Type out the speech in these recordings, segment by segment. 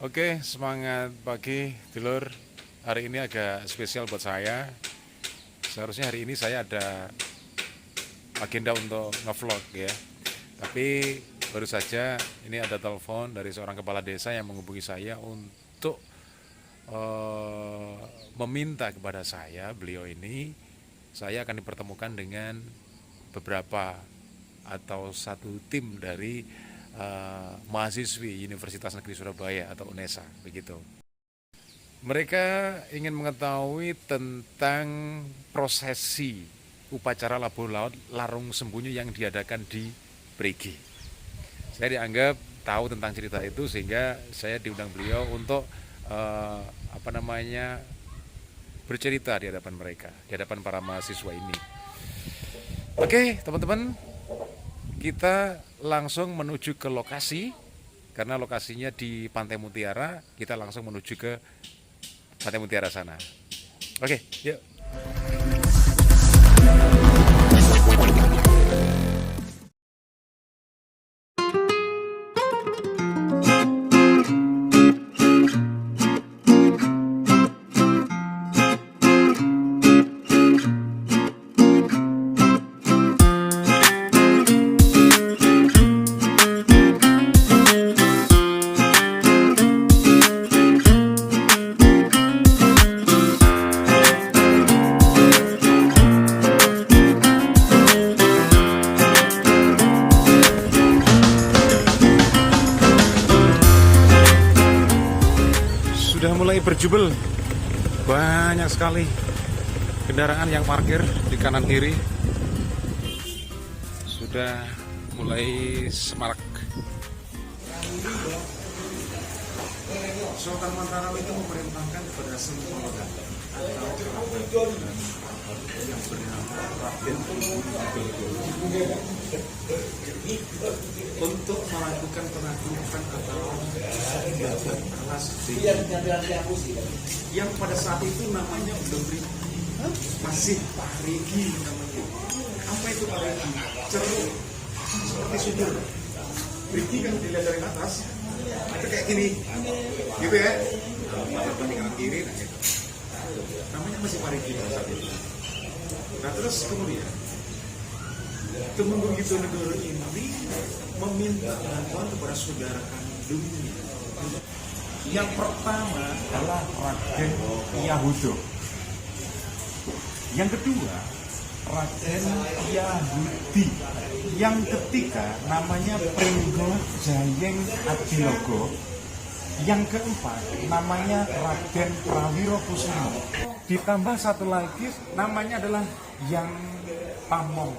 Oke, semangat pagi, dulur. Hari ini agak spesial buat saya. Seharusnya hari ini saya ada agenda untuk ngevlog ya. Tapi baru saja ini ada telepon dari seorang kepala desa yang menghubungi saya untuk meminta kepada beliau ini, saya akan dipertemukan dengan beberapa atau satu tim dari mahasiswi Universitas Negeri Surabaya atau UNESA begitu. Mereka ingin mengetahui tentang prosesi upacara labuh laut larung sembunyi yang diadakan di Brigi. Saya dianggap tahu tentang cerita itu sehingga saya diundang beliau untuk bercerita di hadapan mereka, di hadapan para mahasiswa ini. Oke, teman-teman, kita langsung menuju ke lokasi karena lokasinya di Pantai Mutiara. Kita langsung menuju ke Pantai Mutiara sana. Oke, yuk. Sudah mulai berjubel, banyak sekali kendaraan yang parkir di kanan kiri. Sudah mulai semarak. Sultan Mataram itu memerintahkan kepada semua atau yang bernama Raden untuk melakukan penaklukan atau membuat alas yang pada saat itu namanya belum masih Parigi namanya. Apa itu Parigi? Ceruk seperti sumur. Parigi kan dilihat dari atas itu kayak gini, gitu ya. Mata kanan kiri, nah gitu. Namanya masih Parigi pada saat itu. Nah terus kemudian Temenggung Negoro ini meminta bantuan kepada saudara kandungnya. Yang pertama adalah Raden Yahudo. Yang kedua Raden Yahudi. Yang ketiga namanya Pringgo Jayeng Adilogo. Yang keempat namanya Raden Prawiro Kusumo. Ditambah satu lagi namanya adalah Yang Pamong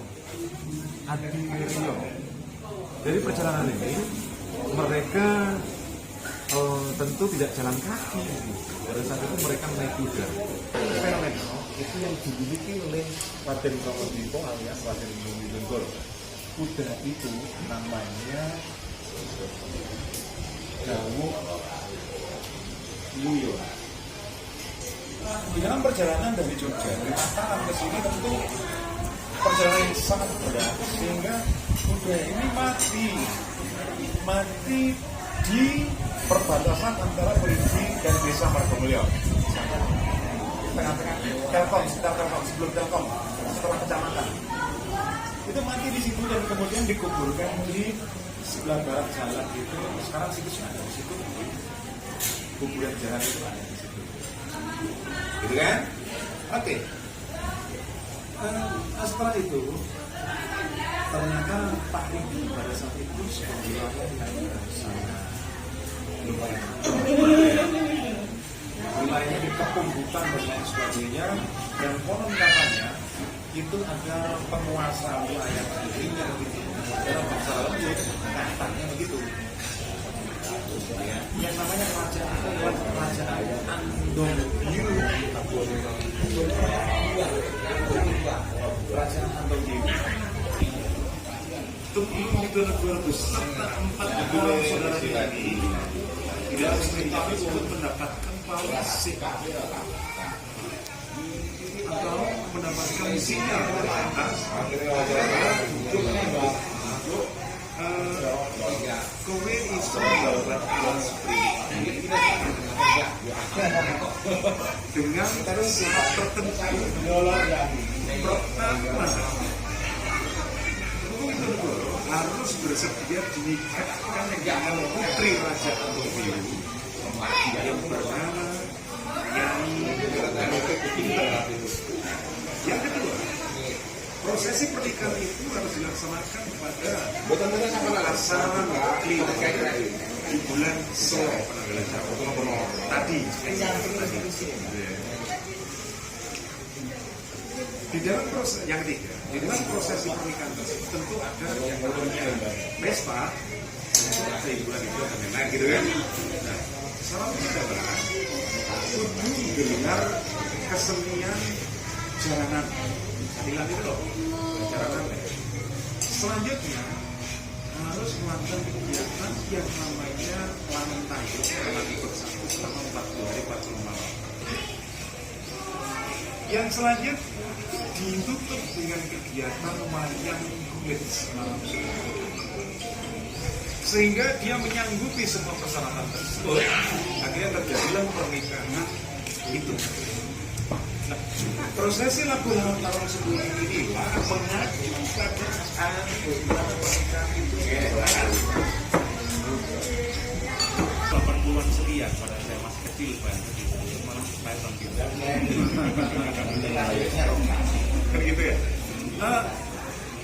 Adiwiryo. Dari perjalanan ini mereka tentu tidak jalan kaki. Pada saat itu mereka naik kuda. Fenomenal itu yang dimiliki oleh Raden Pramodito alias Raden Bumilunggol. Kuda itu namanya Dawuh Luyo. Di dalam perjalanan dari Jogja, dari Mataram ke sini tentu perjalanan yang sangat berat sehingga kuda ini mati di perbatasan antara Parigi dan Desa Margomulyo. Tengah-tengah Telkom, sekitar Telkom, sebelum Telkom, setelah kecamatan. Itu mati di situ dan kemudian dikuburkan di sebelah barat jalan itu. Sekarang situ ada di situ, kuburan jalan itu ada di situ. Gitu kan? Oke. Setelah itu ternyata Pak Rigi pada saat itu sebuah wilayahnya dikepung hutan dan lain sebagainya, dan konon katanya itu ada penguasa wilayah dirinya begitu dalam bahasa lembut katanya begitu ya, yang namanya kerajaan Andongyu. Kerajaan Andongyu itu negara beserta 4 orang saudara tadi tidak seringkali untuk mendapatkan polisi atau mendapatkan sinyal dari atas untuk kowe iso mendapatkan sprint dengan syarat tertentu. Pertama, harus bersedia dinikahkan dengan putri Raja Antonio yang bernama Yang kedua, prosesi pernikahan itu harus dilaksanakan pada pasangan di bulan Solo penanggalan Jawa tadi. Di dalam proses yang ketiga, di dalam prosesi pernikahan tersebut tentu ada yang namanya pesta, ada hiburan itu dan lain-lain gitu kan. Nah, salah satu adalah kudu gelar kesenian jaranan. Adilan itu loh, jaranan. Selanjutnya harus melakukan kegiatan yang namanya lantai lagi bersatu selama 40 hari 40 malam. Yang selanjutnya ditutup dengan kegiatan wayang kulit sehingga dia menyanggupi semua persyaratan tersebut. Akhirnya terjadilah pernikahan itu. Nah, prosesi lagu laut Larung Sembunyi ini mengacu pada pernikahan itu 80-an sekian pada saya masih kecil banget. Kan gitu ya.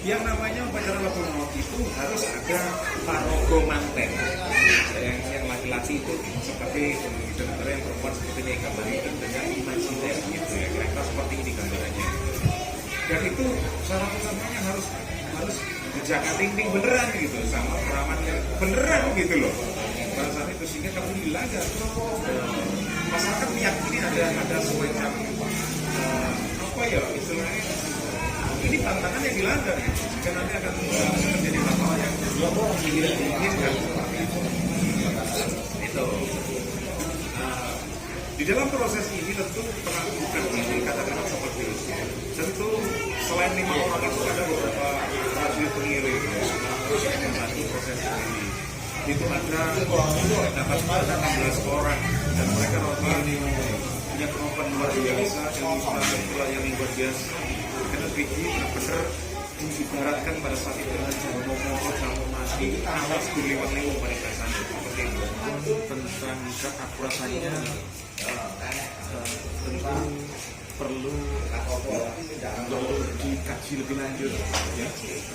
Yang namanya upacara lagu laut itu harus ada parogo manten. Yang laki-laki itu seperti sementara yang perempuan seperti ini gambarkan dengan imajiner gitu ya, kira-kira seperti ini gambarannya. Dan itu syarat utamanya harus dijaga ting-ting beneran gitu, sama perawan yang beneran gitu loh. Pada saat itu sehingga kalau dilanggar masyarakat meyakini ada semacam apa ya istilahnya, ini tantangan yang dilanggar gitu. Jika nanti akan terjadi hal-hal yang tidak diinginkan itu. Di dalam proses ini tentu bukan ini katakan seperti itu. Tentu selain 5 orang itu ada beberapa prajurit pengiring yang membantu proses ini. Itu ada dapat 16 orang dan mereka punya kemampuan luar biasa dan pula yang luar biasa. Karena Biji benar-benar diibaratkan pada saat itu dengan Jawa Jawa mati awas berliwat-liwat pada dasarnya seperti itu. Tentang keakuratannya tentu perlu dikaji lebih lanjut ya.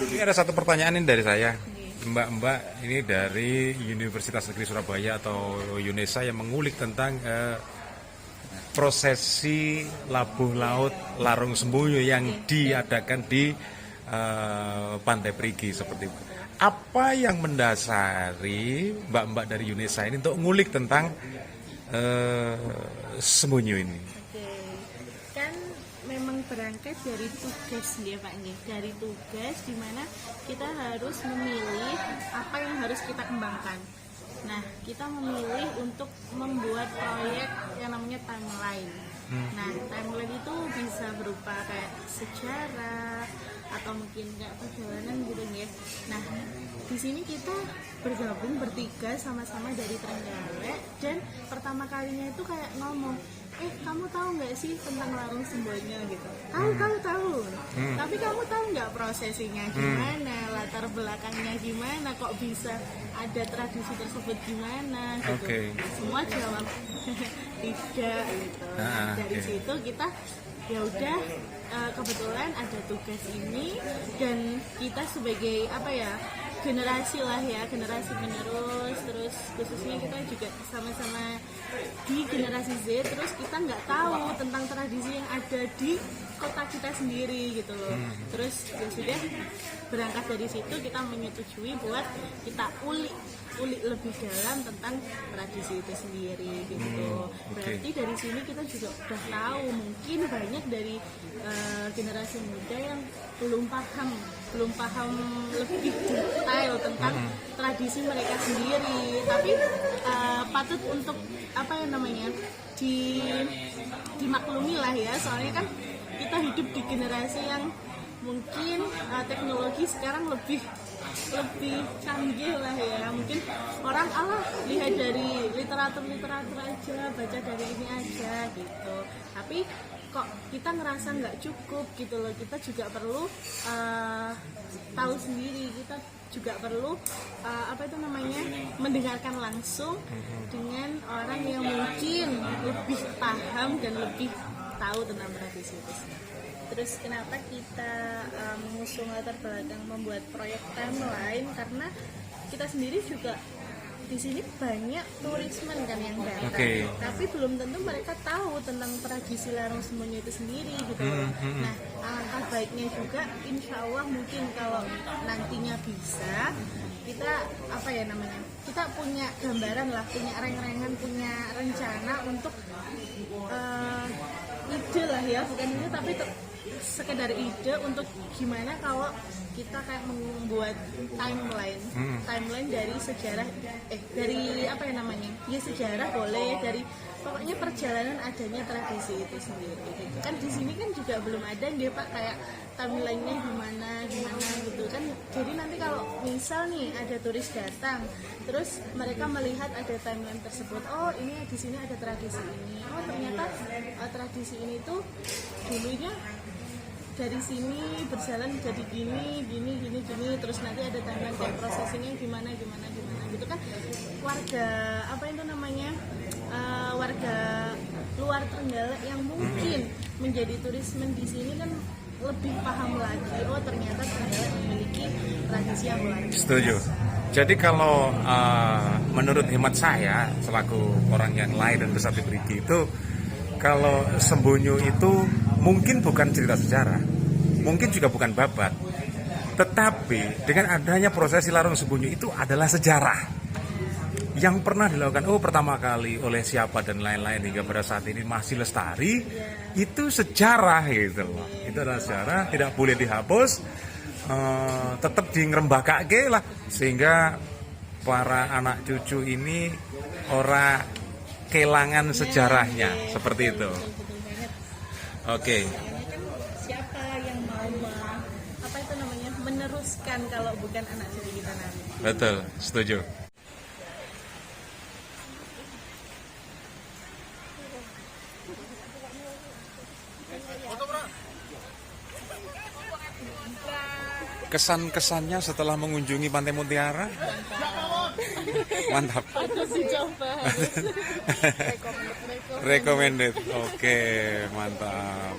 Ini ada satu pertanyaan ini dari saya, Mbak ini dari Universitas Negeri Surabaya atau UNESA yang mengulik tentang prosesi labuh laut Larung Sembunyi yang diadakan di Pantai Perigi seperti itu. Apa yang mendasari mbak-mbak dari UNESA ini untuk ngulik tentang Sembunyi ini? Oke, kan memang berangkat dari tugas ya Pak nih, dari tugas di mana kita harus memilih apa yang harus kita kembangkan. Nah, kita memilih untuk membuat proyek yang namanya timeline. Nah, timeline itu bisa berupa kayak sejarah atau mungkin kayak perjalanan gitu ya. Nah, di sini kita bergabung bertiga sama-sama dari Trenggalek dan pertama kalinya itu kayak ngomong, kamu tahu nggak sih tentang Larung Sembunyi gitu? Tahu. Tapi kamu tahu nggak prosesinya gimana, latar belakangnya gimana, kok bisa ada tradisi tersebut gimana gitu? Okay. Semua jawab tidak gitu. Dari situ kita ya udah kebetulan ada tugas ini dan kita sebagai generasi penerus, terus khususnya kita juga sama-sama di generasi Z, terus kita nggak tahu tentang tradisi yang ada di kota kita sendiri gitu loh. Terus ya sudah berangkat dari situ kita menyetujui buat kita ulik lebih dalam tentang tradisi itu sendiri gitu. Berarti dari sini kita juga udah tahu mungkin banyak dari generasi muda yang belum paham lebih detail tentang tradisi mereka sendiri. Tapi patut untuk dimaklumi lah ya, soalnya kan kita hidup di generasi yang mungkin teknologi sekarang lebih canggih lah ya. Mungkin orang lihat dari literatur aja, baca dari ini aja gitu. Tapi kok kita ngerasa nggak cukup gitu loh. Kita juga perlu tahu sendiri, kita juga perlu mendengarkan langsung dengan orang yang mungkin lebih paham dan lebih tahu tentang tradisi itu sendiri. Terus kenapa kita mengusung latar belakang membuat proyek timeline, karena kita sendiri juga di sini banyak turismen kan yang datang, tapi belum tentu mereka tahu tentang tradisi larung sembunyi itu sendiri gitu. Nah, alangkah baiknya juga, insya Allah mungkin kalau nantinya bisa, kita kita punya gambaran lah, punya reng-rengan, punya rencana untuk ide lah ya, bukan ini tapi sekedar ide untuk gimana kalau kita kayak membuat timeline dari sejarah sejarah boleh, dari pokoknya perjalanan adanya tradisi itu sendiri gitu. Kan di sini kan juga belum ada nih Pak kayak timelinenya gimana gitu kan. Jadi nanti kalau misal nih ada turis datang, terus mereka melihat ada timeline tersebut, oh ini di sini ada tradisi ini, oh ternyata tradisi ini tuh dulunya dari sini berjalan jadi gini, terus nanti ada timeline kayak prosesingnya gimana gitu kan. Warga warga luar Trenggalek yang mungkin menjadi turismen di sini kan lebih paham lagi, oh ternyata Trenggalek memiliki tradisi yang luar biasa. Setuju. Jadi kalau menurut hemat saya selaku orang yang lahir dan besar di Perigi itu, kalau Sembunyi itu mungkin bukan cerita sejarah, mungkin juga bukan babat, tetapi dengan adanya prosesi larung sembunyi itu adalah sejarah yang pernah dilakukan pertama kali oleh siapa dan lain-lain hingga pada saat ini masih lestari. Itu sejarah gitu loh, itu adalah sejarah, tidak boleh dihapus, tetap dirembakake lah, sehingga para anak cucu ini ora kehilangan sejarahnya, seperti itu. Oke. Siapa yang mau meneruskan kalau bukan anak cucu kita nanti? Betul, setuju. Kesan-kesannya setelah mengunjungi Pantai Mutiara? Mantap. Harus dicoba. Recommended. Oke, mantap.